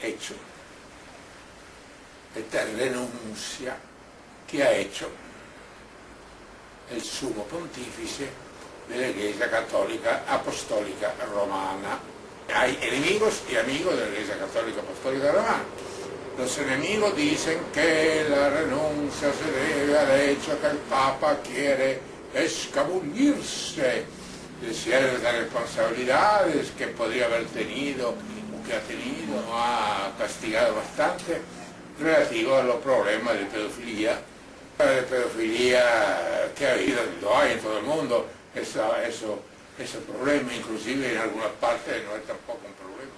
hecho, esta renuncia que ha hecho el sumo pontífice de la Iglesia Católica Apostólica Romana. Hay enemigos y amigos de la Iglesia Católica Apostólica Romana. Los enemigos dicen que la renuncia se debe al hecho que el Papa quiere escabullirse de ciertas responsabilidades que podría haber tenido o que ha tenido, ha castigado bastante, relativo a los problemas de pedofilia que ha habido, lo hay en todo el mundo. Ese problema, inclusive en algunas partes, no es tampoco un problema.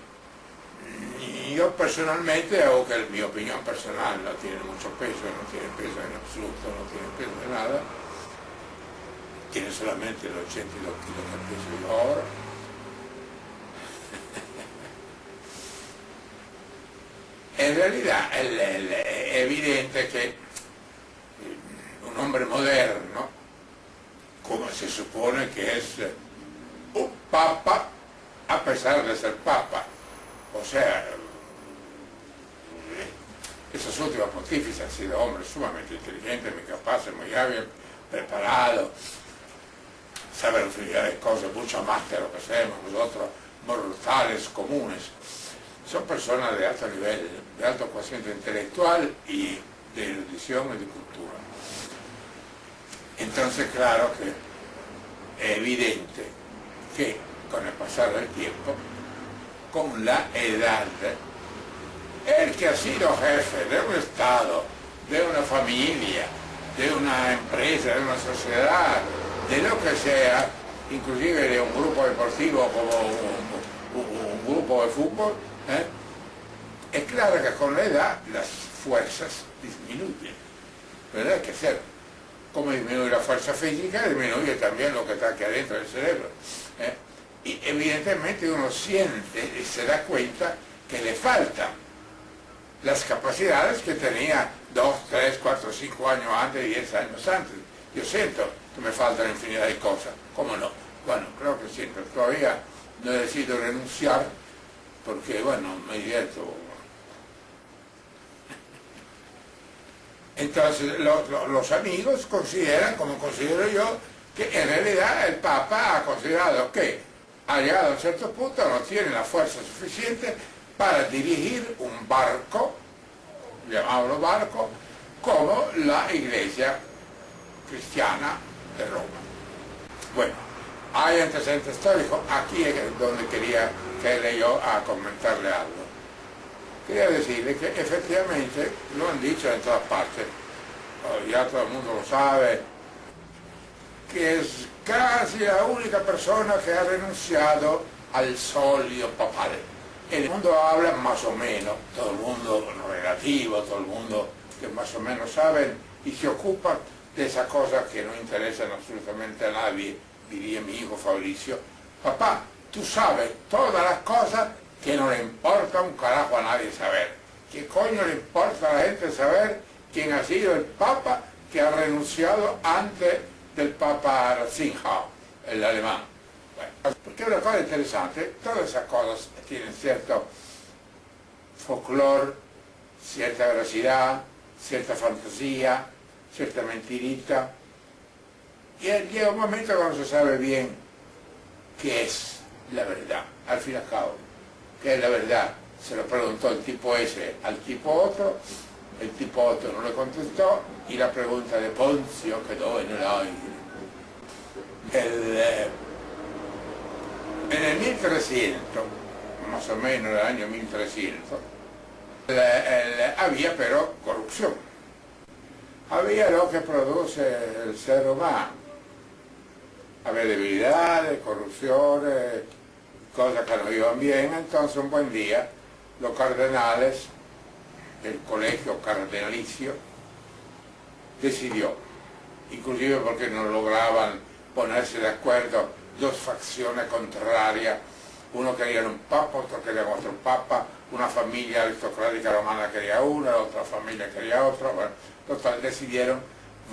Y yo personalmente, aunque mi opinión personal no tiene mucho peso, no tiene peso en absoluto, no tiene peso de nada, tiene solamente los 82 kilos que peso yo ahora. En realidad è evidente che un hombre moderno, como se supone que es un papa, a pesar de ser papa, o sea, esos últimos pontífices han sido hombres sumamente inteligentes, muy capaces, muy hábiles, preparados, saben infinidad de cosas, mucho más de lo que sabemos nosotros, mortales, comunes. Son personas de alto nivel, de alto cociente intelectual y de erudición y de cultura. Entonces, claro que es evidente que con el pasar del tiempo, con la edad, el que ha sido jefe de un Estado, de una familia, de una empresa, de una sociedad, de lo que sea, inclusive de un grupo deportivo como un grupo de fútbol, es claro que con la edad las fuerzas disminuyen, ¿verdad? Que ser, como disminuye la fuerza física, disminuye también lo que está aquí adentro del cerebro. Y evidentemente uno siente y se da cuenta que le faltan las capacidades que tenía 2, 3, 4, 5 años antes, 10 años antes. Yo siento que me faltan infinidad de cosas, ¿cómo no? Bueno, creo que siento, todavía no he decidido renunciar, porque, bueno, me divierto. Entonces, los amigos consideran, como considero yo, que en realidad el Papa ha considerado que ha llegado a un cierto punto, no tiene la fuerza suficiente para dirigir un barco, llamámoslo barco, como la Iglesia cristiana de Roma. Bueno, hay antecedentes históricos, aquí es donde quería que yo a comentarle algo. Quería decirle que efectivamente lo han dicho en todas partes, ya todo el mundo lo sabe, que es casi la única persona que ha renunciado al solio papal. El mundo habla más o menos, todo el mundo relativo, todo el mundo que más o menos saben y se ocupa de esas cosas que no interesan absolutamente a nadie, diría mi hijo Fabricio. Papá, tú sabes todas las cosas que no le importa un carajo a nadie saber. ¿Qué coño le importa a la gente saber quién ha sido el Papa que ha renunciado antes del Papa Ratzinger, el alemán? Bueno, porque una cosa interesante, todas esas cosas tienen cierto folclore, cierta veracidad, cierta fantasía, cierta mentirita, y llega un momento cuando se sabe bien qué es la verdad, al fin y al cabo, qué es la verdad. Se lo preguntó el tipo ese al tipo otro, el tipo otro no le contestó, y la pregunta de Ponzio quedó en el aire. En el 1300, más o menos en el año 1300, había pero corrupción. Había lo que produce el ser humano. Había debilidades, corrupciones, cosas que no iban bien. Entonces un buen día los cardenales, el colegio cardenalicio, decidió, inclusive porque no lograban ponerse de acuerdo dos facciones contrarias, uno quería un papa, otro quería otro papa, una familia aristocrática romana quería una, la otra familia quería otra. Bueno, total, decidieron,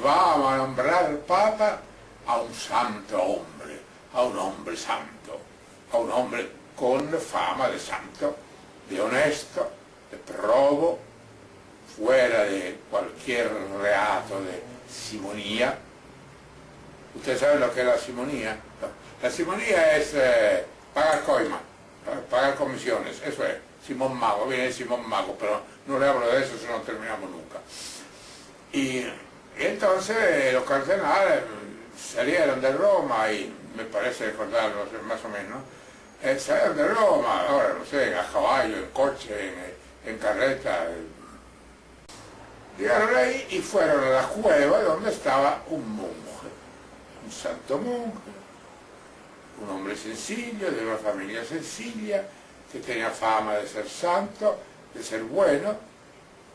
vamos a nombrar al papa a un santo hombre, a un hombre santo, a un hombre con fama de santo, de honesto, de robo, fuera de cualquier reato de simonía. ¿Ustedes saben lo que es la simonía? La simonía es pagar coima, pagar comisiones, eso es. Simón Mago, viene de Simón Mago, pero no le hablo de eso si no terminamos nunca. Y entonces los cardenales salieron de Roma y me parece recordarlo más o menos, salieron de Roma, ahora no sé, a caballo, en coche, en carreta. Llegaron ahí y fueron a la cueva donde estaba un monje, un santo monje, un hombre sencillo, de una familia sencilla, que tenía fama de ser santo, de ser bueno,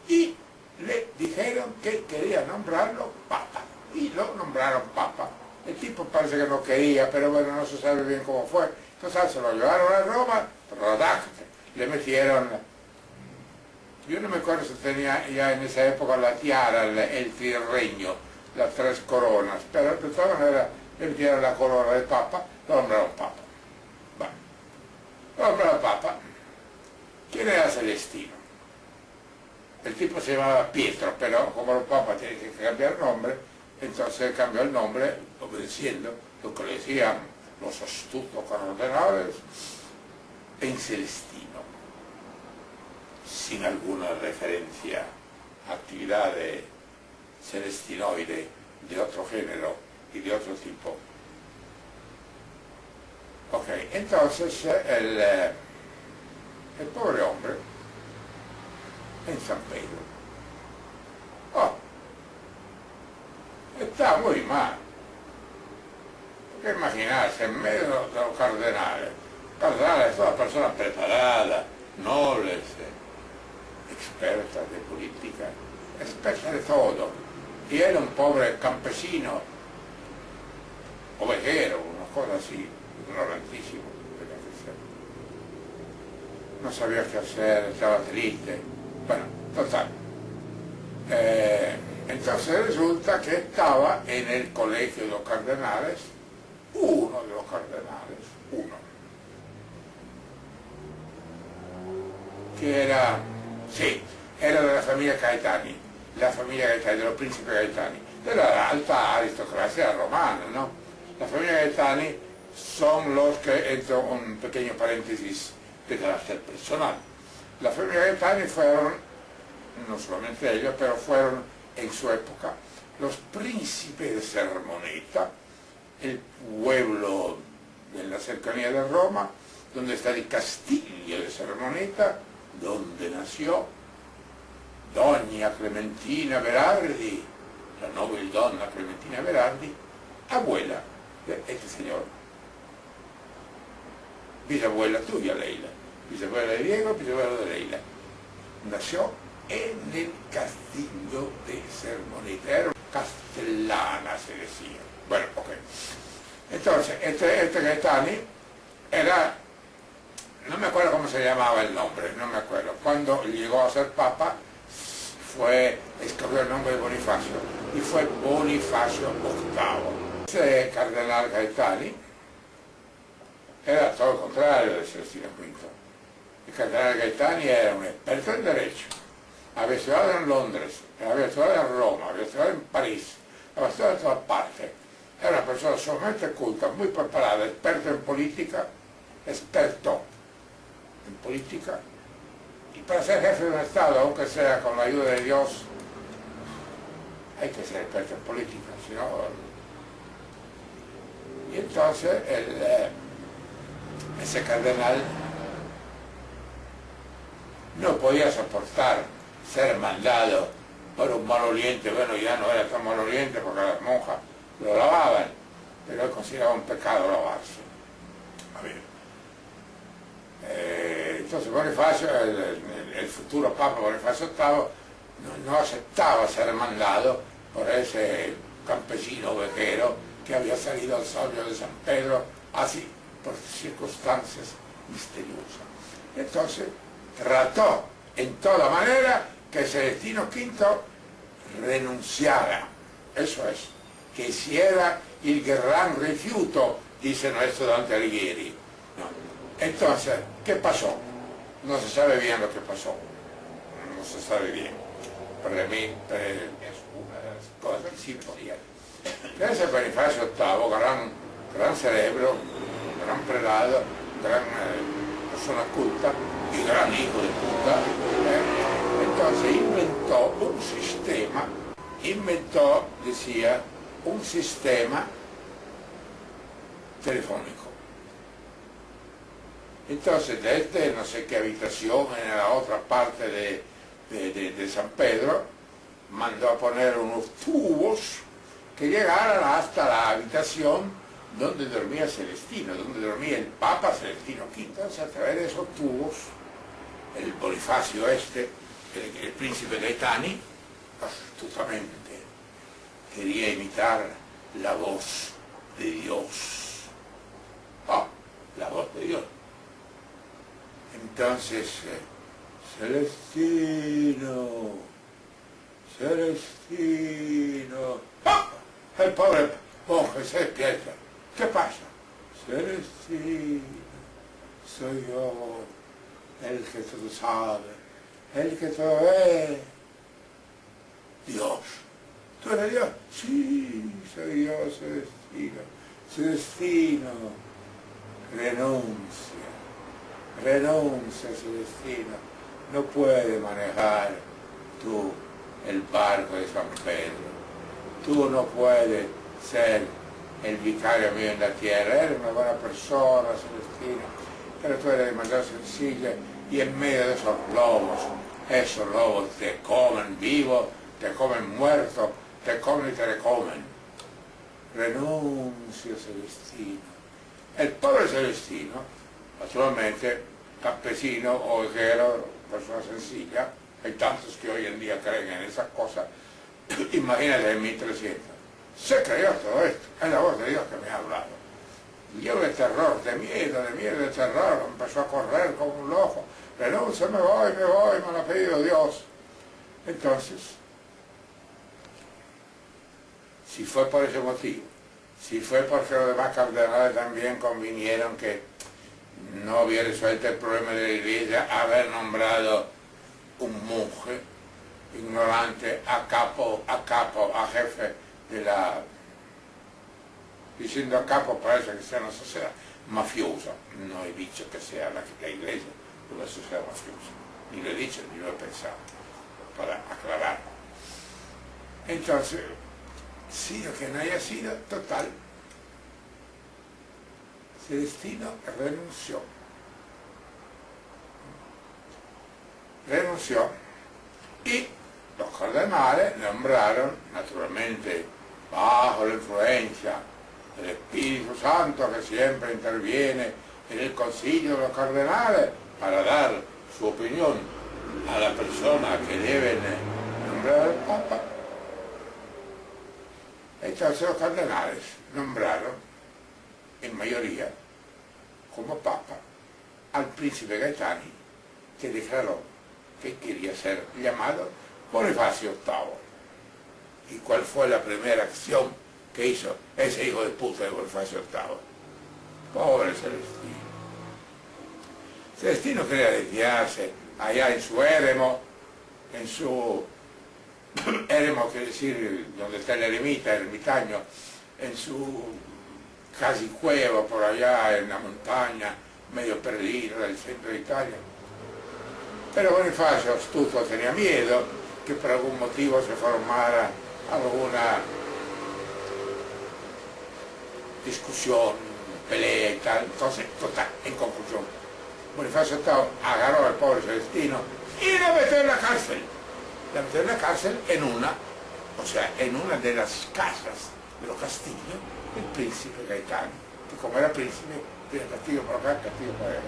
y le dijeron que quería nombrarlo papa, y lo nombraron papa. El tipo parece que no quería, pero bueno, no se sabe bien cómo fue. Entonces se lo llevaron a Roma, le metieron, yo no me acuerdo si tenía ya en esa época la tiara, el tirreño, las 3 coronas, pero de todas maneras le metieron la corona de papa, lo nombraron papa. Lo papa. ¿Quién era Celestino? El tipo se llamaba Pietro, pero como los papas tienen que cambiar nombre, entonces cambió el nombre obedeciendo lo que le decían los astutos cardenales en Celestino, sin alguna referencia a actividad celestinoide de otro género y de otro tipo. Ok, entonces el pobre hombre en San Pedro está muy mal. Porque imaginarse en medio de los cardenales, todas personas preparadas, nobles, expertas de política, expertas de todo, y él un pobre campesino, ovejero, una cosa así, ignorantísimo, no sabía qué hacer, estaba triste, bueno, total. Entonces resulta que estaba en el colegio de los cardenales, uno de los cardenales, que era, sí, era de la familia Gaetani, de los príncipes Gaetani, de la alta aristocracia romana, ¿no? La familia Gaetani son los que, entro un pequeño paréntesis de carácter personal. La familia Gaetani fueron, no solamente ellos, pero fueron en su época los príncipes de Sermoneta, el pueblo en la cercanía de Roma, donde está el castillo de Sermoneta, donde nació Doña Clementina Berardi, la noble donna Clementina Berardi, abuela de este señor. Bisabuela tuya, Leila. Bisabuela de Diego, bisabuela de Leila. Nació en el castillo de Sermoneta. Era castellana, se decía. Bueno, ok. Entonces, este Gaetani era, no me acuerdo cómo se llamaba el nombre, no me acuerdo. Cuando llegó a ser papa, escogió el nombre de Bonifacio, y fue Bonifacio VIII. Ese cardenal Gaetani era todo lo contrario de Celestino V. El cardenal Gaetani era un experto en derecho, había estudiado en Londres, había estudiado en Roma, había estudiado en París, había estudiado en todas partes. Era una persona sumamente culta, muy preparada, experto en política, y para ser jefe de un Estado, aunque sea con la ayuda de Dios, hay que ser experto en política, si no. Y entonces ese cardenal no podía soportar ser mandado por un maloliente. Bueno, ya no era tan maloliente porque las monjas lo lavaban, pero él consideraba un pecado lavarse. A ver. Entonces Bonifacio, el futuro Papa Bonifacio VIII, no aceptaba ser mandado por ese campesino ovejero que había salido al solio de San Pedro, así por circunstancias misteriosas. Entonces trató en toda manera que Celestino V renunciara, eso es, que hiciera el gran rifiuto, dice nuestro Dante Alighieri. ¿No? Entonces, ¿qué pasó? No se sabe bien lo que pasó. se sabe bien. Para mí es una de las cosas que sí podía. Ese Bonifacio VIII, gran cerebro, gran prelado, gran persona culta y gran hijo de puta, entonces decía, un sistema telefónico. Entonces desde no sé qué habitación en la otra parte de San Pedro mandó a poner unos tubos que llegaran hasta la habitación donde dormía Celestino, donde dormía el Papa Celestino V. Entonces a través de esos tubos el Bonifacio el príncipe Gaetani, astutamente quería imitar la voz de Dios. La voz de Dios. Entonces, Celestino, el pobre monje se despierta. ¿Qué pasa? Celestino, soy yo, el que todo sabe, el que todo ve. Dios. ¿Tú eres Dios? Sí, soy yo, Celestino. Celestino, renuncia, Celestino. No puedes manejar tú el barco de San Pedro. Tú no puedes ser el vicario mío en la tierra. Eres una buena persona, Celestino, pero tú eres demasiado sencilla y en medio de esos lobos te comen vivo, te comen muerto, te comen y te recomen. Renuncia, Celestino. El pobre Celestino, naturalmente, campesino, ovejero, persona sencilla, hay tantos que hoy en día creen en esas cosas, imagínate en 1300. Se creyó todo esto, es la voz de Dios que me ha hablado. Yo de terror, de miedo, de terror, empezó a correr como un loco. Renuncia, me voy, me lo ha pedido Dios. Entonces, si fue por ese motivo, si fue porque los demás cardenales también convinieron que no había resuelto el problema de la iglesia haber nombrado un monje ignorante a jefe de la... Diciendo a capo parece que sea una sociedad mafiosa. No he dicho que sea la iglesia una sociedad mafiosa. Ni lo he dicho, ni lo he pensado. Para aclarar. Entonces, sí, lo que no haya sido, total. Celestino renunció y los cardenales nombraron, naturalmente, bajo la influencia del Espíritu Santo que siempre interviene en el concilio de los cardenales para dar su opinión a la persona que deben nombrar al Papa. Entonces los cardenales nombraron en mayoría como Papa al príncipe Gaetani, que declaró que quería ser llamado Bonifacio VIII. ¿Y cuál fue la primera acción que hizo ese hijo de puta de Bonifacio VIII? Pobre Celestino. Celestino quería desviarse allá en su éremo, éremo quiere decir donde está el ermitaño, en su casi cueva por allá en la montaña, medio perdido del centro de Italia. Pero Bonifacio, astuto, tenía miedo que por algún motivo se formara alguna discusión, pelea y tal. Entonces, total, en conclusión, Bonifacio VIII agarró al pobre Celestino y lo metió en la cárcel. La metió en la cárcel en una de las casas de los castillos del príncipe Gaetano, que como era príncipe, tenía castigo por acá, castigo por allá.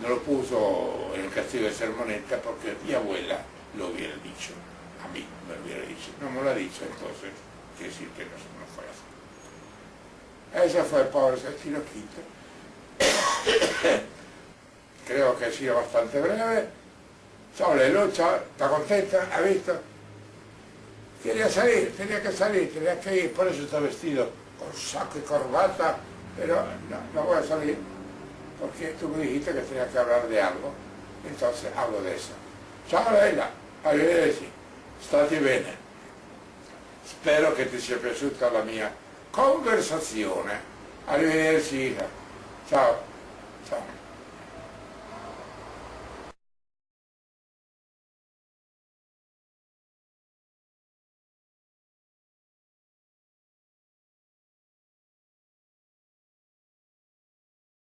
No lo puso en el castillo de Sermoneta porque mi abuela lo hubiera dicho, a mí me lo hubiera dicho. No me lo ha dicho, entonces quiere decir que no fue así. Ese fue el pobre Celestino V. Creo que ha sido bastante breve. Sobre lucha, está contenta, ha visto. Quería salir, tenía que ir, por eso está vestido con saco y corbata, pero no voy a salir, porque tú me dijiste que tenía que hablar de algo. Entonces hablo de eso. Ciao Leila, arrivederci, state bene. Spero che ti sia piaciuta la mia conversazione. Arrivederci. Ciao. Ciao.